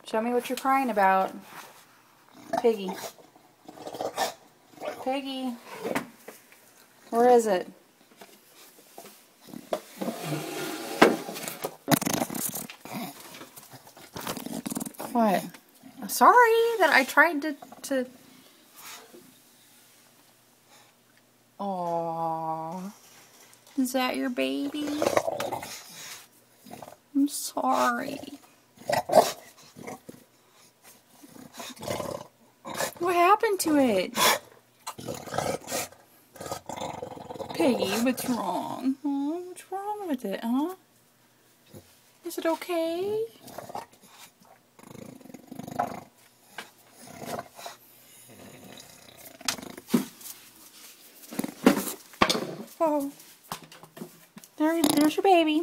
Show me what you're crying about. Piggy. Piggy. Where is it? What? Sorry that I tried to... Aww. Is that your baby? I'm sorry. What happened to it? Piggy, what's wrong? Huh? What's wrong with it, huh? Is it okay? Oh. There's your baby.